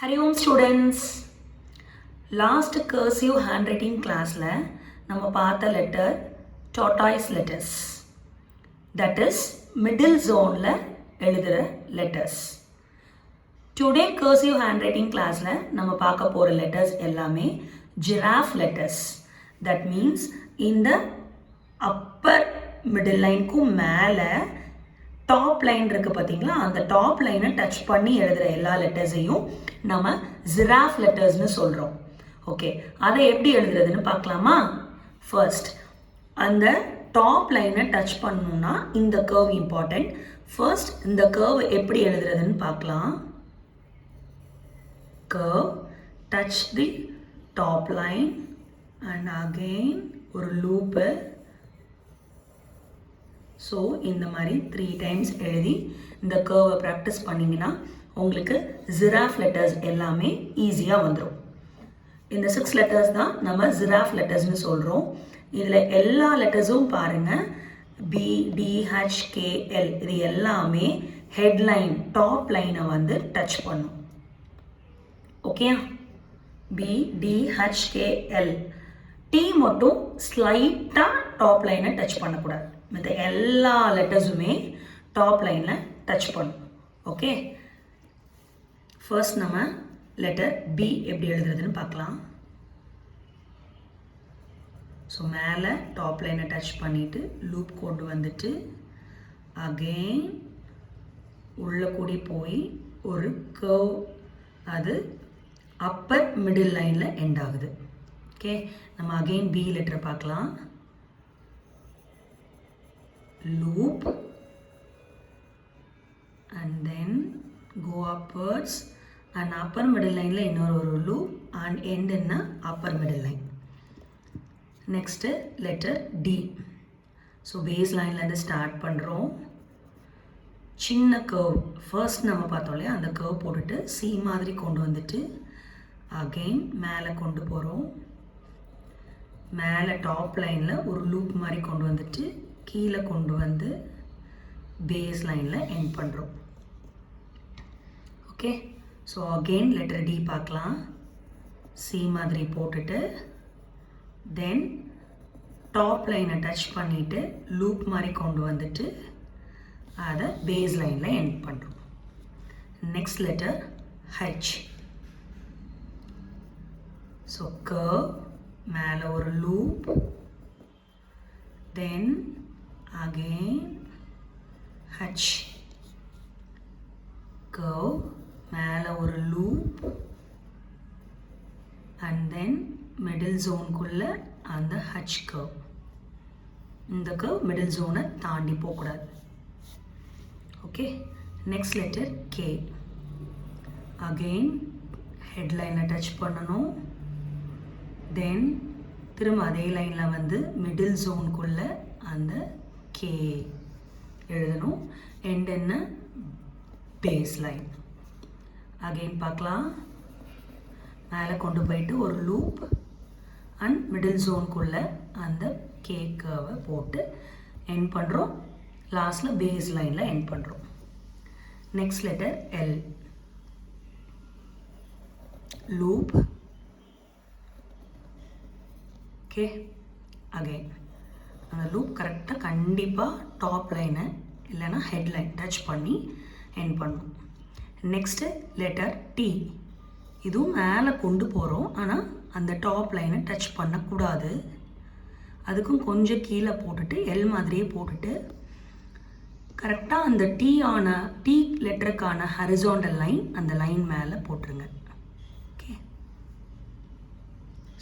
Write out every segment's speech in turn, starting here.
Hari Om students. Last cursive handwriting class la நம்ம பார்த்த letter tortoise letters. That is middle zone la எழுதுற letters. Today cursive handwriting class la நம்ம பார்க்க போற letters எல்லாமே giraffe letters. That means in the upper middle line க்கு மேல top line இருக்கு பாத்தீங்களா, அந்த டாப் லைனை டச் பண்ணி எழுதுற எல்லா லெட்டர்ஸையும் நம்ம ஜிராஃப் லெட்டர்ஸ்னு சொல்றோம். ஓகே, அதை எப்படி எழுதுறதுன்னு பார்க்கலாமா? ஃபர்ஸ்ட் அந்த டாப் லைனை டச் பண்ணணும்னா இந்த கர்வ் இம்பார்ட்டன்ட். ஃபர்ஸ்ட் இந்த கர்வ் எப்படி எழுதுறதுன்னு பார்க்கலாம். Curve touch the top line and again ஒரு லூப்பு. ஸோ இந்த மாதிரி 3 times எழுதி இந்த கர்வை ப்ராக்டிஸ் பண்ணிங்கன்னா உங்களுக்கு ஜிராஃப் லெட்டர்ஸ் எல்லாமே ஈஸியாக வந்துடும். இந்த 6 letters தான் நம்ம ஜிராஃப் லெட்டர்ஸ்னு சொல்கிறோம். இதில் எல்லா லெட்டர்ஸும் பாருங்கள், BDHKL இது எல்லாமே ஹெட்லைன் டாப் லைனை வந்து டச் பண்ணும். Okay, BDHKL. T மட்டும் ஸ்லைட்டாக டாப் லைனை டச் பண்ணக்கூடாது. மற்ற எல்லா லெட்டர்ஸுமே டாப் லைனில் டச் பண்ணும். ஓகே, ஃபர்ஸ்ட் நம்ம லெட்டர் பி எப்படி எழுதுறதுன்னு பார்க்கலாம். ஸோ மேலே டாப் லைனை டச் பண்ணிவிட்டு லூப் கொண்டு வந்துட்டு அகெயின் உள்ளே கூடி போய் ஒரு கர்வ், அது அப்பர் மிடில் லைனில் எண்ட் ஆகுது. ஓகே, நம்ம அகெயின் பி லெட்டரை பார்க்கலாம். Loop and then go upwards and upper middle line la இன்னொரு loop and end in a upper middle line. Next letter D. So base line la இருந்து start பண்றோம். சின்ன curve first நம்ம பார்த்தோம் இல்லையா, அந்த curve போட்டுட்டு C மாதிரி கொண்டு வந்துட்டு again மேலே கொண்டு போகிறோம். மேலே டாப் லைனில் ஒரு லூப் மாதிரி கொண்டு வந்துட்டு கீழே கொண்டு வந்து பேஸ் லைனில் எண்ட் பண்ணுறோம். Okay, so again letter D பார்க்கலாம். சி மாதிரி போட்டுட்டு தென் டாப் லைனை டச் பண்ணிவிட்டு லூப் மாதிரி கொண்டு வந்துட்டு அதை பேஸ் லைனில் எண்ட் பண்ணுறோம். Next letter H. So curve மேலே ஒரு loop, then again H, curve மேலே ஒரு loop and then middle zone குள்ள அந்த H curve. இந்த curve middle zone தாண்டி போகக்கூடாது. Okay, next letter K. again ஹெட்லைனை டச் பண்ணணும். தென் திரும்ப அதே லைனில் வந்து மிடில் ஜோனுக்குள்ள அந்த K எழுதணும். எண்ட் என்ன பேஸ் லைன். அகெயின் பார்க்கலாம், மேலே கொண்டு போயிட்டு ஒரு லூப் அண்ட் மிடில் ஜோனுக்குள்ள அந்த K கர்வை போட்டு எண்ட் பண்ணுறோம். லாஸ்டில் பேஸ் லைனில் எண்ட் பண்ணுறோம். Next letter L. Loop. Okay, again அந்த லூப் கரெக்டாக கண்டிப்பாக டாப் லைனை இல்லைன்னா ஹெட்லைன் டச் பண்ணி எண்ட் பண்ணும். Next letter T. இதுவும் மேலே கொண்டு போகிறோம், ஆனால் அந்த டாப் லைனை டச் பண்ணக்கூடாது. அதுக்கும் கொஞ்சம் கீழே போட்டுட்டு எல் மாதிரியே போட்டுட்டு கரெக்டாக அந்த டி லெட்டருக்கான ஹரிசாண்டல் லைன் அந்த லைன் மேலே போட்டுருங்க. ஓகே,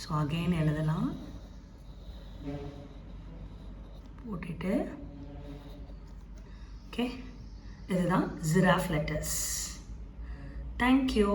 ஸோ அகெயின் எழுதலாம். போட்டுட்டு ஓகே, இதுதான் ஜிராஃப் லெட்டர்ஸ். தேங்க்யூ.